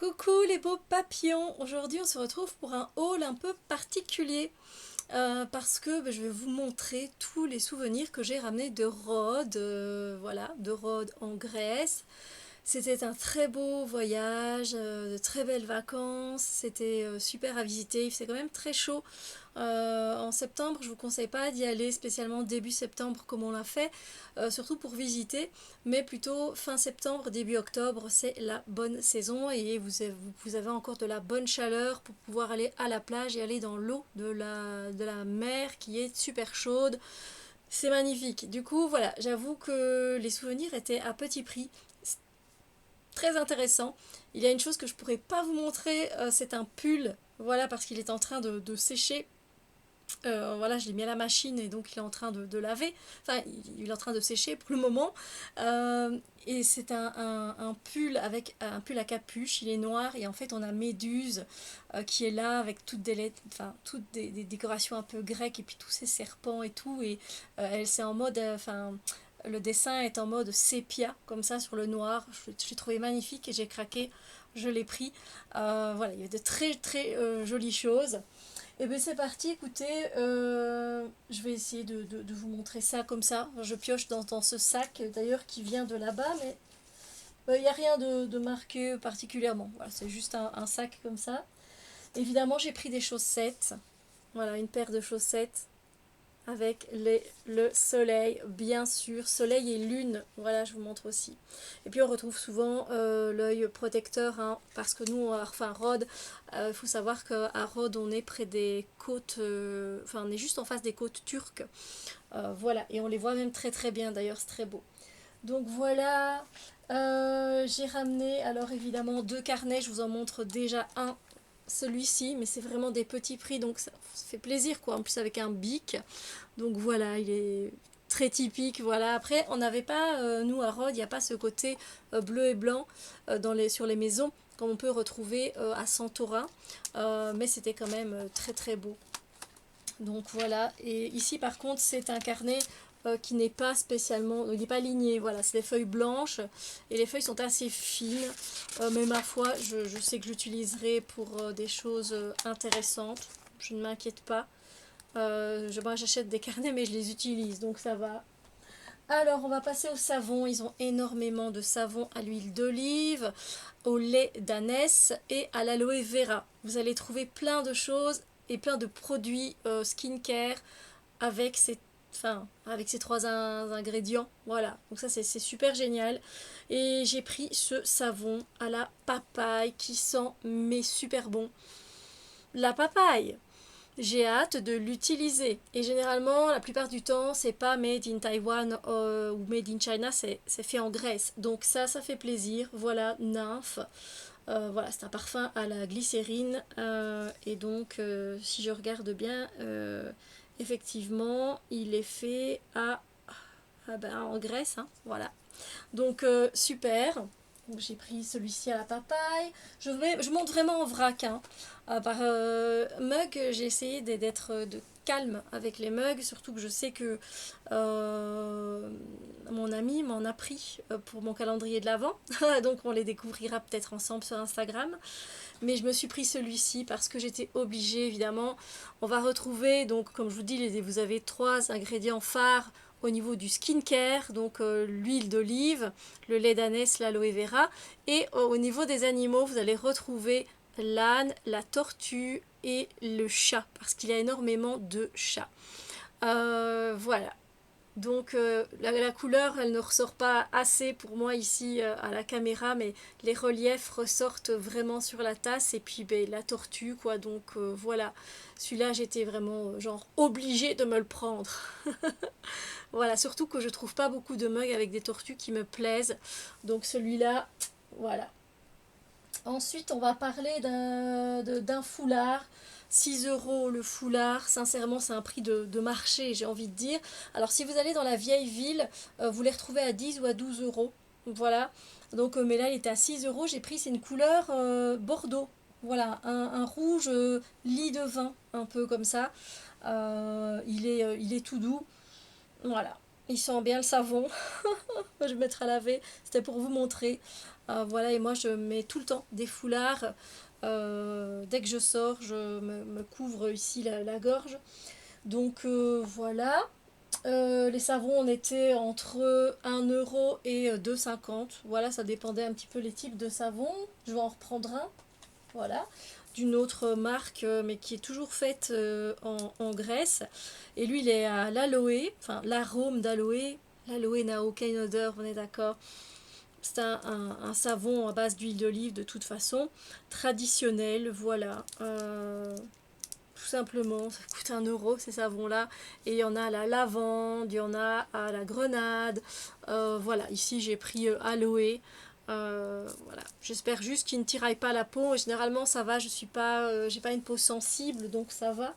Coucou les beaux papillons, aujourd'hui on se retrouve pour un haul un peu particulier parce que je vais vous montrer tous les souvenirs que j'ai ramenés de Rhodes, voilà, de Rhodes en Grèce. C'était un très beau voyage, de très belles vacances, c'était super à visiter, il faisait quand même très chaud. En septembre, je vous conseille pas d'y aller spécialement début septembre comme on l'a fait, surtout pour visiter, mais plutôt fin septembre, début octobre, c'est la bonne saison et vous avez encore de la bonne chaleur pour pouvoir aller à la plage et aller dans l'eau de la mer qui est super chaude. C'est magnifique. Du coup, voilà, j'avoue que les souvenirs étaient à petit prix. C'est très intéressant. Il y a une chose que je pourrais pas vous montrer, c'est un pull. Voilà, parce qu'il est en train de sécher. Voilà, je l'ai mis à la machine et donc il est en train de laver. Enfin, il est en train de sécher pour le moment. Et c'est un pull avec un pull à capuche. Il est noir et en fait on a Méduse qui est là avec toutes des décorations un peu grecques et puis tous ces serpents et tout. Et elle c'est en mode, le dessin est en mode sépia comme ça sur le noir. Je l'ai trouvé magnifique et j'ai craqué. Je l'ai pris. Voilà, il y a de très très jolies choses. Et bien c'est parti, écoutez, je vais essayer de vous montrer ça comme ça. Je pioche dans ce sac d'ailleurs qui vient de là-bas, mais il n'y a rien de marqué particulièrement. Voilà, c'est juste un sac comme ça. Évidemment, j'ai pris des chaussettes. Voilà, une paire de chaussettes avec le soleil, bien sûr, soleil et lune, voilà, je vous montre aussi. Et puis on retrouve souvent l'œil protecteur, hein, parce que nous, enfin Rhodes, il faut savoir qu'à Rhodes, on est près des côtes, enfin on est juste en face des côtes turques, voilà, et on les voit même très très bien, d'ailleurs c'est très beau. Donc voilà, j'ai ramené alors évidemment deux carnets, je vous en montre déjà un, celui-ci, mais c'est vraiment des petits prix, donc ça fait plaisir quoi, en plus avec un bic. Donc voilà, il est très typique. Voilà. Après, on n'avait pas, nous à Rhodes, il n'y a pas ce côté bleu et blanc sur les maisons comme on peut retrouver à Santorin. Mais c'était quand même très très beau. Donc voilà. Et ici par contre, c'est un carnet qui n'est pas spécialement, il n'est pas ligné. Voilà, c'est des feuilles blanches et les feuilles sont assez fines. Mais ma foi, je sais que j'utiliserai pour des choses intéressantes. Je ne m'inquiète pas. Moi j'achète des carnets mais je les utilise donc ça va. Alors on va passer au savon. Ils ont énormément de savon à l'huile d'olive, au lait d'ânesse et à l'aloe vera. Vous allez trouver plein de choses et plein de produits skincare avec ces, avec ces trois ingrédients. Voilà, donc ça c'est super génial. Et j'ai pris ce savon à la papaye qui sent mais super bon. La papaye, j'ai hâte de l'utiliser. Et généralement, la plupart du temps, c'est pas made in Taiwan ou made in China, c'est fait en Grèce. Donc ça fait plaisir. Voilà, nymphe. Voilà, c'est un parfum à la glycérine. Et donc, si je regarde bien, effectivement, il est fait en Grèce. Hein, voilà. Donc, super. Donc, j'ai pris celui-ci à la papaye. Je monte vraiment en vrac. Hein. Par mug, j'ai essayé d'être de calme avec les mugs, surtout que je sais que mon ami m'en a pris pour mon calendrier de l'Avent. Donc on les découvrira peut-être ensemble sur Instagram. Mais je me suis pris celui-ci parce que j'étais obligée, évidemment. On va retrouver, donc comme je vous dis, vous avez trois ingrédients phares au niveau du skincare, donc l'huile d'olive, le lait d'ânesse, l'aloe vera. Et au niveau des animaux, vous allez retrouver l'âne, la tortue et le chat, parce qu'il y a énormément de chats. Voilà. Donc la couleur, elle ne ressort pas assez pour moi ici à la caméra, mais les reliefs ressortent vraiment sur la tasse et puis la tortue quoi. Donc voilà, celui-là j'étais vraiment genre obligée de me le prendre. Voilà, surtout que je trouve pas beaucoup de mugs avec des tortues qui me plaisent. Donc celui-là, voilà. Ensuite, on va parler d'un foulard. 6 € le foulard, sincèrement c'est un prix de marché j'ai envie de dire. Alors si vous allez dans la vieille ville, vous les retrouvez à 10 ou à 12 €. Voilà, donc mais là il était à 6 €, j'ai pris c'est une couleur bordeaux. Voilà, un rouge lit de vin, un peu comme ça. Il est tout doux. Voilà. Il sent bien le savon. Je vais mettre à laver. C'était pour vous montrer. Voilà, et moi je mets tout le temps des foulards. Dès que je sors, je me couvre ici la gorge. Donc voilà. Les savons, on était entre 1 € et 2,50 €. Voilà, ça dépendait un petit peu les types de savons. Je vais en reprendre un. Voilà, d'une autre marque, mais qui est toujours faite en Grèce. Et lui, il est à l'aloe, enfin l'arôme d'aloe. L'aloe n'a aucune odeur, on est d'accord. C'est un savon à base d'huile d'olive de toute façon, traditionnel, voilà. Tout simplement, ça coûte 1 € ces savons-là. Et il y en a à la lavande, il y en a à la grenade. Voilà, ici j'ai pris aloe. Voilà, j'espère juste qu'il ne tiraille pas la peau. Généralement ça va, je suis pas, j'ai pas une peau sensible, donc ça va.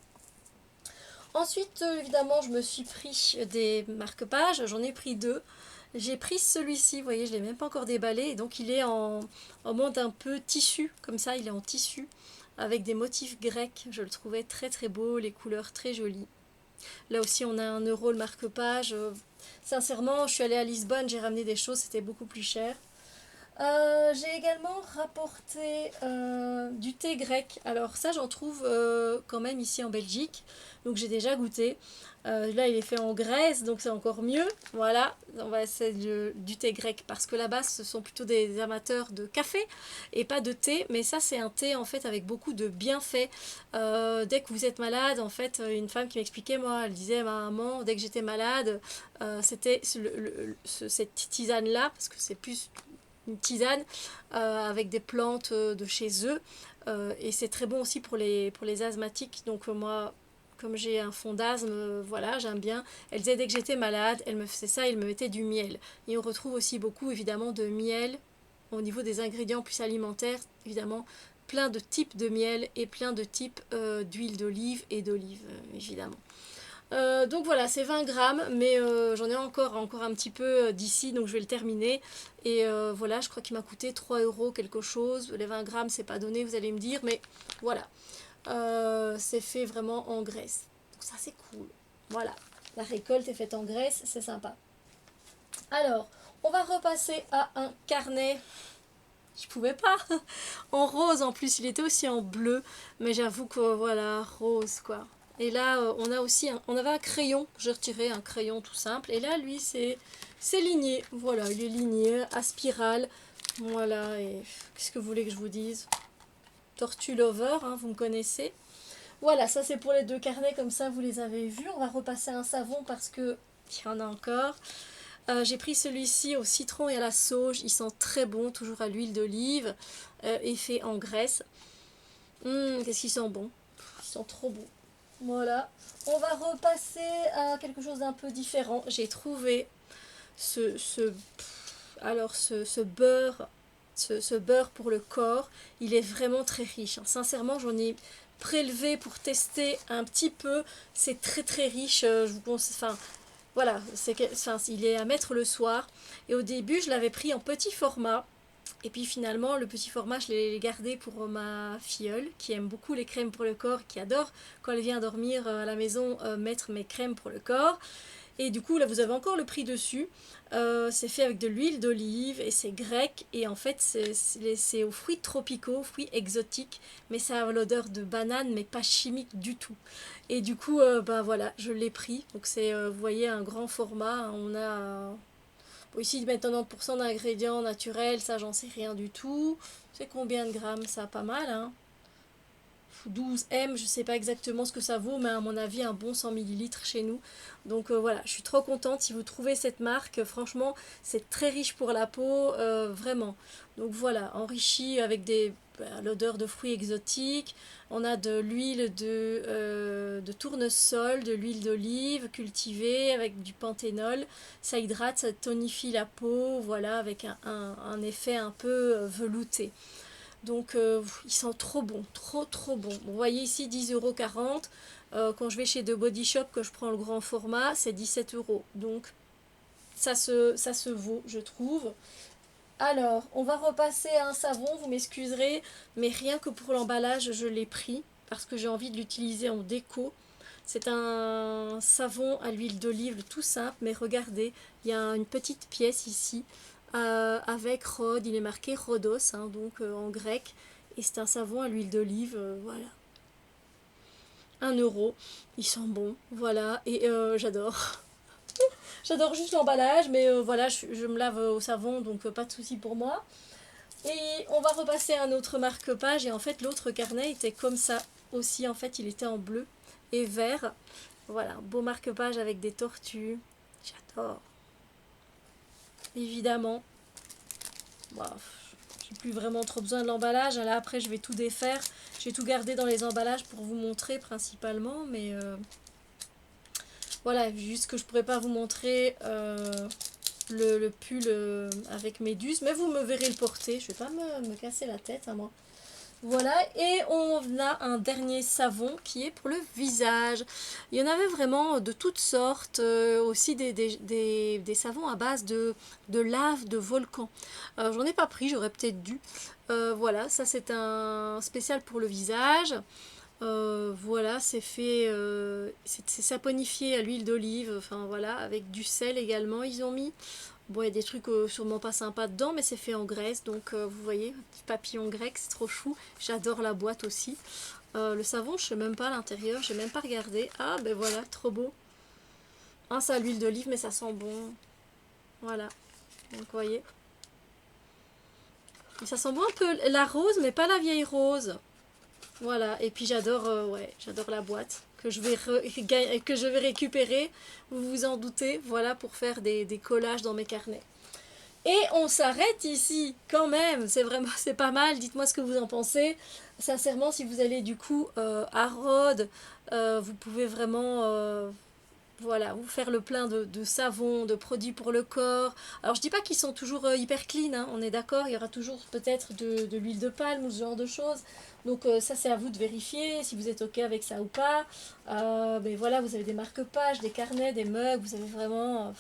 Ensuite, évidemment, je me suis pris des marque-pages. J'en ai pris deux. J'ai pris celui-ci, vous voyez, je ne l'ai même pas encore déballé. Et donc il est en mode un peu tissu, comme ça, il est en tissu, avec des motifs grecs. Je le trouvais très très beau, les couleurs très jolies. Là aussi, on a 1 € le marque-page. Sincèrement, je suis allée à Lisbonne, j'ai ramené des choses, c'était beaucoup plus cher. J'ai également rapporté du thé grec. Alors ça, j'en trouve quand même ici en Belgique. Donc j'ai déjà goûté. Là, il est fait en Grèce, donc c'est encore mieux. Voilà, on va essayer du thé grec parce que là-bas, ce sont plutôt des amateurs de café et pas de thé. Mais ça, c'est un thé en fait avec beaucoup de bienfaits. Dès que vous êtes malade, en fait, une femme qui m'expliquait, moi, elle disait à ma maman, dès que j'étais malade, c'était cette tisane-là, parce que c'est plus une tisane avec des plantes de chez eux. Et c'est très bon aussi pour les asthmatiques. Donc moi, comme j'ai un fond d'asthme, voilà, j'aime bien. Elle disait dès que j'étais malade, elle me faisait ça, elle me mettait du miel. Et on retrouve aussi beaucoup évidemment de miel au niveau des ingrédients plus alimentaires, évidemment plein de types de miel et plein de types d'huile d'olive et d'olive, évidemment. Donc voilà, c'est 20 grammes, mais j'en ai encore un petit peu d'ici, donc je vais le terminer. Et voilà, je crois qu'il m'a coûté 3 € quelque chose. Les 20 grammes, c'est pas donné, vous allez me dire, mais voilà. C'est fait vraiment en Grèce. Donc ça, c'est cool. Voilà, la récolte est faite en Grèce, c'est sympa. Alors, on va repasser à un carnet. Je pouvais pas. En rose en plus, il était aussi en bleu. Mais j'avoue que voilà, rose quoi. Et là, on avait un crayon. J'ai retiré un crayon tout simple. Et là, lui, c'est ligné. Voilà, il est ligné à spirale. Voilà, et qu'est-ce que vous voulez que je vous dise? Tortue Lover, hein, vous me connaissez. Voilà, ça c'est pour les deux carnets, comme ça vous les avez vus. On va repasser un savon parce que il y en a encore. J'ai pris celui-ci au citron et à la sauge. Il sent très bon, toujours à l'huile d'olive et fait en Grèce. Qu'est-ce qu'il sent bon? Il sent trop bon. Voilà. On va repasser à quelque chose d'un peu différent. J'ai trouvé ce beurre, ce beurre pour le corps. Il est vraiment très riche, hein. Sincèrement, j'en ai prélevé pour tester un petit peu. C'est très très riche. Je vous conseille, enfin, voilà, il est à mettre le soir. Et au début, je l'avais pris en petit format. Et puis finalement, le petit format, je l'ai gardé pour ma filleule, qui aime beaucoup les crèmes pour le corps, qui adore, quand elle vient dormir à la maison, mettre mes crèmes pour le corps. Et du coup, là, vous avez encore le prix dessus. C'est fait avec de l'huile d'olive et c'est grec. Et en fait, c'est aux fruits tropicaux, fruits exotiques. Mais ça a l'odeur de banane, mais pas chimique du tout. Et du coup, ben voilà, je l'ai pris. Donc c'est, vous voyez, un grand format. On a ici, ils mettent 90% d'ingrédients naturels. Ça, j'en sais rien du tout. C'est combien de grammes? Ça, pas mal, hein. 12 M, je sais pas exactement ce que ça vaut, mais à mon avis un bon 100 millilitres chez nous. Donc voilà, je suis trop contente si vous trouvez cette marque. Franchement, c'est très riche pour la peau, vraiment. Donc voilà, enrichi avec l'odeur de fruits exotiques. On a de l'huile de tournesol, de l'huile d'olive cultivée avec du panthénol. Ça hydrate, ça tonifie la peau, voilà, avec un effet un peu velouté. Donc ils sont trop bons, trop trop bons. Vous voyez ici 10,40 €. Quand je vais chez The Body Shop, que je prends le grand format, c'est 17 €. Donc ça se vaut, je trouve. Alors, on va repasser à un savon, vous m'excuserez, mais rien que pour l'emballage, je l'ai pris parce que j'ai envie de l'utiliser en déco. C'est un savon à l'huile d'olive tout simple, mais regardez, il y a une petite pièce ici avec Rhode, il est marqué Rhodos, hein, donc en grec, et c'est un savon à l'huile d'olive, voilà. 1 euro, ils sont bons, voilà, et j'adore. J'adore juste l'emballage, mais voilà, je me lave au savon, donc pas de souci pour moi. Et on va repasser à un autre marque-page, et en fait l'autre carnet était comme ça aussi, en fait il était en bleu et vert. Voilà, un beau marque-page avec des tortues, j'adore. Évidemment, bon, j'ai plus vraiment trop besoin de l'emballage, là après je vais tout défaire. J'ai tout gardé dans les emballages pour vous montrer principalement, mais voilà, juste que je pourrais pas vous montrer le pull avec méduse, mais vous me verrez le porter, je vais pas me casser la tête à moi. Voilà, et on a un dernier savon qui est pour le visage. Il y en avait vraiment de toutes sortes, aussi des savons à base de lave, de volcan. J'en ai pas pris, j'aurais peut-être dû. Voilà, ça c'est un spécial pour le visage. Voilà, c'est fait, c'est saponifié à l'huile d'olive, enfin voilà, avec du sel également ils ont mis. Bon, il y a des trucs sûrement pas sympas dedans, mais c'est fait en Grèce, donc vous voyez, un petit papillon grec, c'est trop chou. J'adore la boîte aussi. Le savon, je sais même pas à l'intérieur, j'ai même pas regardé. Ah, ben voilà, trop beau. Ah, ça a l'huile d'olive, mais ça sent bon. Voilà, donc vous voyez. Et ça sent bon un peu la rose, mais pas la vieille rose. Voilà, et puis j'adore ouais, j'adore la boîte que je vais récupérer, vous vous en doutez, voilà, pour faire des collages dans mes carnets. Et on s'arrête ici, quand même, c'est vraiment, c'est pas mal, dites-moi ce que vous en pensez. Sincèrement, si vous allez du coup à Rhodes, vous pouvez vraiment voilà, vous faire le plein de savon, de produits pour le corps. Alors je dis pas qu'ils sont toujours hyper clean, hein, on est d'accord, il y aura toujours peut-être de l'huile de palme ou ce genre de choses. Donc ça c'est à vous de vérifier si vous êtes ok avec ça ou pas. Mais voilà, vous avez des marque-pages, des carnets, des mugs, vous avez vraiment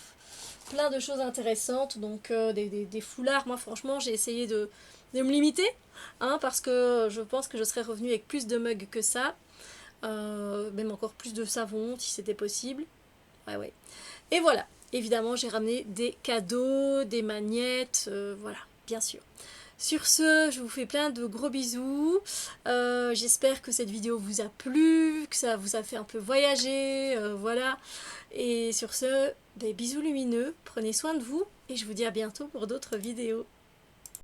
plein de choses intéressantes. Donc des foulards, moi franchement j'ai essayé de me limiter, hein, parce que je pense que je serais revenue avec plus de mugs que ça. Même encore plus de savon si c'était possible. Ouais, ouais. Et voilà, évidemment, j'ai ramené des cadeaux, des magnettes, voilà, bien sûr. Sur ce, je vous fais plein de gros bisous. J'espère que cette vidéo vous a plu, que ça vous a fait un peu voyager, voilà. Et sur ce, des bisous lumineux, prenez soin de vous et je vous dis à bientôt pour d'autres vidéos.